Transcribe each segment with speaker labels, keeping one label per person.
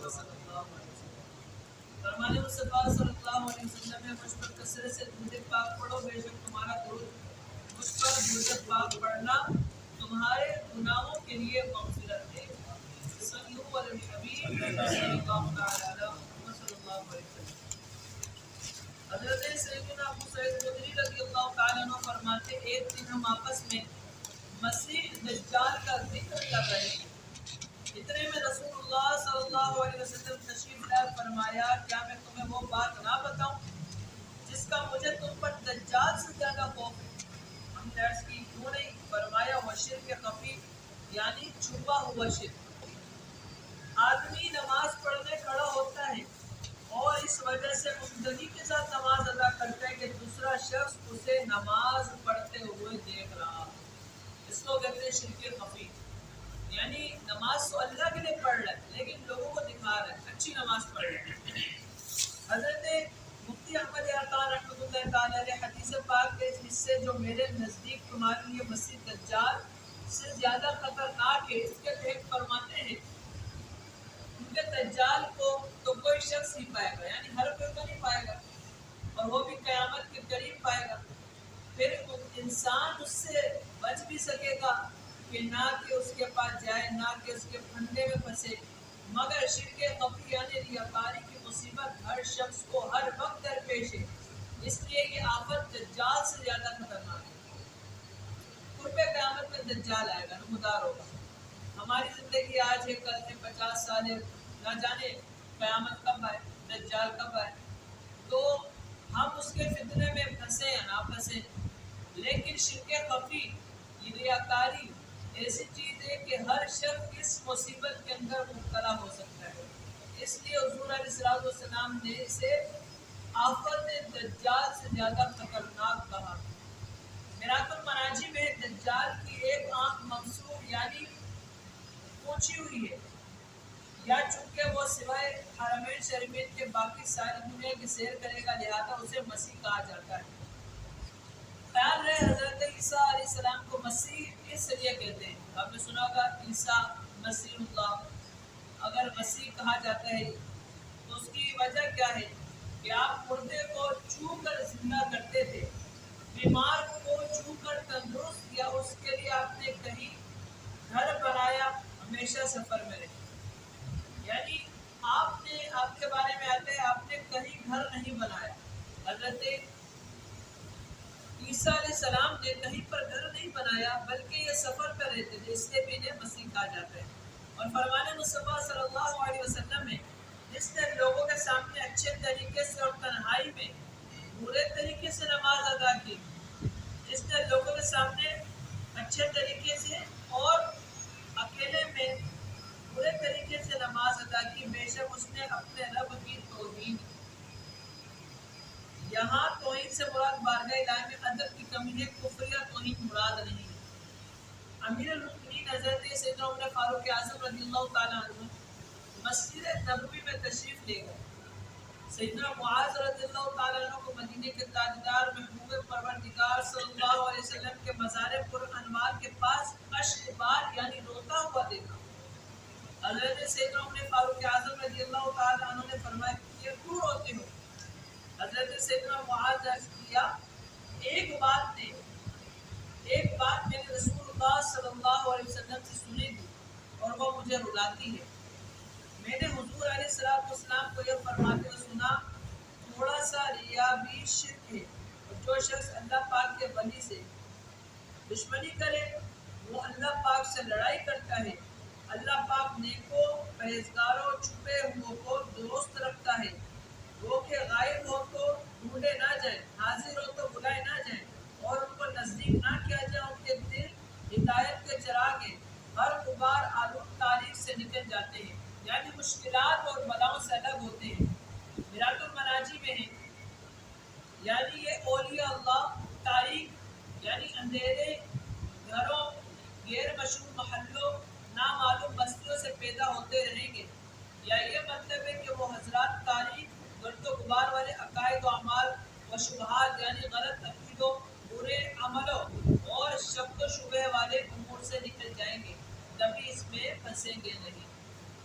Speaker 1: صلی اللہ علیہ وسلم۔ فرمانے مصطفیٰ صلی اللہ علیہ وسلم نے مجھ پر کثرت سے درود پاک پڑھو، بے شک تمہارا درود مجھ پر درود پاک پڑھنا تمہارے گناہوں کے لیے مغفرت ہے۔ صلو علی الحبیب صلی اللہ تعالی علیہ محمد صلی اللہ علیہ وسلم۔ حضرت سیدنا ابو سعید خدری رضی اللہ تعالیٰ عنہ فرماتے ایک دن ہم آپس میں مسیح دجال کا ذکر کر رہے تھے، اتنے میں رسول اللہ صلی اللہ علیہ وسلم تشریف لائے، فرمایا کیا میں تمہیں وہ بات نہ بتاؤں جس کا مجھے تم پر دجال سے زیادہ خوف ہے؟ ہم نے عرض کی کیوں نہیں؟ فرمایا وہ شرک خفی، یعنی چھپا ہوا شرک۔ آدمی نماز پڑھنے کھڑا ہوتا ہے اور اس وجہ سے عمدگی کے ساتھ نماز ادا کرتا ہے کہ دوسرا شخص اسے نماز پڑھتے ہوئے دیکھ رہا، اس کو کہتے ہیں شرک خفی، یعنی نماز تو اللہ کے لیے پڑھ رہا ہے لیکن لوگوں کو دکھا رہا ہے اچھی نماز پڑھ رہا ہے۔ حضرت مفتی احمد عطار رحمۃ اللہ تعالی علیہ حدیث پاک کے اس حصے جو میرے نزدیک تمہارے لیے مسیح دجال سے زیادہ خطرناک ہے اس کے تحت فرماتے ہیں کیونکہ دجال کو تو کوئی شخص نہیں پائے گا، یعنی ہر کوئی تو نہیں پائے گا، اور وہ بھی قیامت کے قریب پائے گا۔ پھر انسان اس سے بچ بھی سکے گا کہ نہ کہ اس کے پاس جائے، نہ کہ اس کے پھندے میں پھنسے، مگر شرک خفی یعنی ریاکاری کی مصیبت ہر شخص کو ہر وقت درپیش ہے، اس لیے یہ آفت دجال سے زیادہ خطرناک ہے۔ قرب قیامت میں دجال آئے گا، نمودار ہوگا۔ ہماری زندگی آج ہے، کل ہے، 50 سال ہے، نہ جانے قیامت کب آئے، دجال کب آئے، تو ہم اس کے فتنے میں پھنسے یا نہ پھنسے۔ لیکن شرک خفی، یہ ریاکاری ایسی چیز ہے کہ ہر شخص اس مصیبت کے اندر مبتلا ہو سکتا ہے، اس لیے حضور علیہ السلام نے اسے آفت دجال سے زیادہ خطرناک کہا۔ میراث المناجی میں دجال کی ایک آنکھ ممسوح یعنی پوچھی ہوئی ہے، یا چونکہ وہ سوائے حرمین شریفین کے باقی ساری دنیا کی سیر کرے گا لہذا اسے مسیح کہا جاتا ہے۔ خیال ہے حضرت عیسیٰ علیہ السلام کو مسیح اس لیے کہتے ہیں، آپ نے سنا ہوگا عیسیٰ مسیح اللہ، اگر مسیح کہا جاتا ہے تو اس کی وجہ کیا ہے کہ آپ مردے کو چھو کر زندہ کرتے تھے، بیمار کو چھو کر تندرست کیا، اس کے لیے آپ نے کہیں گھر بنایا، ہمیشہ سفر میں رہے، یعنی آپ کے بارے میں آتے ہیں آپ نے کہیں گھر نہیں بنایا۔ حضرت عیسیٰ علیہ السلام نے کہیں پر گھر نہیں بنایا بلکہ یہ سفر پر رہتے تھے، اس لیے بھی انہیں مسیح کہا جاتا ہے۔ اور فرمان مصطفیٰ صلی اللہ علیہ وسلم میں جس نے لوگوں کے سامنے اچھے طریقے سے اور تنہائی میں برے طریقے سے نماز ادا کی، جس نے لوگوں کے سامنے اچھے طریقے سے اور اکیلے میں برے طریقے سے نماز ادا کی، بے شک اس نے اپنے رب کی توہین کی۔ یہاں توہین سے مراد بارگاہ الہی میں ادب کی کمی ہے، کفر یا توہین مراد نہیں ہے۔ امیر المؤمنین حضرت سیدنا عمر فاروق اعظم رضی اللہ تعالیٰ عنہ مسجد نبوی میں تشریف لے گئے۔ سیدنا معاذ رضی اللہ تعالیٰ عنہ کو مدینے کے تاجدار محبوب پروردگار صلی اللہ علیہ وسلم کے مزار پر انوار کے پاس اشک بار یعنی روتا ہوا دیکھا۔ حضرت سیدنا عمر فاروق اعظم رضی اللہ تعالیٰ عنہ نے فرمایا کہ کیوں روتے ہو؟ حضرت سیدنا معاذ نے عرض کیا ایک بات میں نے رسول اللہ صلی اللہ علیہ وسلم سے سنی تھی اور وہ مجھے رلاتی ہے۔ میں نے حضور علیہ السلام کو یہ فرماتے ہوئے سنا تھوڑا سا ریا بھی شرک ہے، اور جو شخص اللہ پاک کے ولی سے دشمنی کرے وہ اللہ پاک سے لڑائی کرتا ہے۔ اللہ پاک نیکوں پرہیزگاروں چھپے ہوئے کو درست رکھتا ہے، وہ کہ غائب ہو تو ڈھونڈے نہ جائیں، حاضر ہو تو بلائے نہ جائیں، اور ان کو نزدیک نہ کیا جائے، ان کے دل ہدایت کے چراغ ہیں، ہر غبار آلود تاریخ سے نکل جاتے ہیں، یعنی مشکلات اور بلاؤں سے الگ ہوتے ہیں۔ میراث المناجی میں ہے یعنی یہ اولیاء اللہ تاریخ یعنی اندھیرے گھروں، غیر مشہور محلوں، نامعلوم بستیوں سے پیدا ہوتے رہیں گے، یا یہ مطلب ہے کہ وہ حضرات تاریخ گرد و غبار والے عقائد و اعمال و شبہات یعنی غلط عقیدوں، برے عملوں اور شک و شبہ والے امور سے نکل جائیں گے، کبھی اس میں پھنسیں گے نہیں۔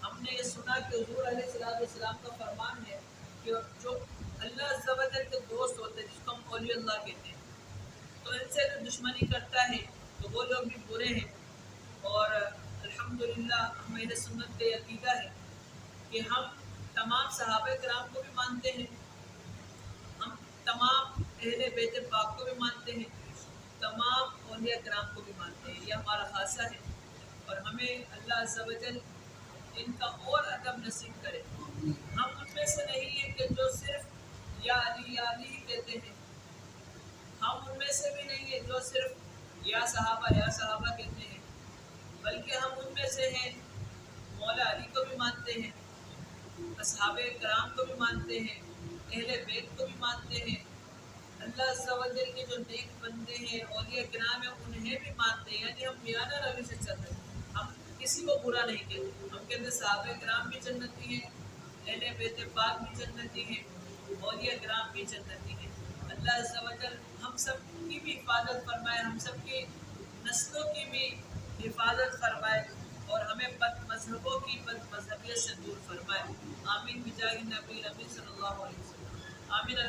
Speaker 1: ہم ہم نے یہ سنا کہ حضور علیہ السلام کا فرمان ہے کہ جو اللہ عز و جل کے دوست ہوتے ہیں جس کو ہم اولیاء اللہ کہتے ہیں، تو ان سے جو دشمنی کرتا ہے تو وہ لوگ بھی برے ہیں۔ اور الحمدللہ ہم اہل سنت کا عقیدہ ہے کہ ہم تمام صحابہ کرام کو بھی مانتے ہیں، ہم تمام اہل بیت پاک کو بھی مانتے ہیں، تمام اولیاء کرام کو بھی مانتے ہیں، یہ ہمارا خاصہ ہے۔ اور ہمیں اللہ عز و جل ان کا اور ادب نصیب کرے۔ ہم ان میں سے نہیں ہیں کہ جو صرف یا علی ہی کہتے ہیں، ہم ان میں سے بھی نہیں ہیں جو صرف یا صحابہ کہتے ہیں، بلکہ ہم ان میں سے ہیں مولا علی کو بھی مانتے ہیں، اصحاب کرام کو بھی مانتے ہیں، اہل بیت کو بھی مانتے ہیں، اللہ عز و جل کے جو نیک بندے ہیں اولیاء کرام ہیں انہیں بھی مانتے ہیں۔ یعنی ہم میانہ روی سے چل رہے ہیں، ہم کسی کو برا نہیں کہتے۔ ہم کہتے ہیں صحابہ کرام بھی جنتی ہیں، اہل بیت پاک بھی جنتی ہیں، اولیاء کرام بھی جنتی ہیں۔ اللہ عز و جل ہم سب کی بھی حفاظت فرمائے، ہم سب کی نسلوں کی بھی حفاظت فرمائے، اور ہمیں بد مذہبوں کی بد مذہبیت سے دور فرمائے۔ آمین بجاہ نبی صلی اللہ علیہ وسلم۔ آمین۔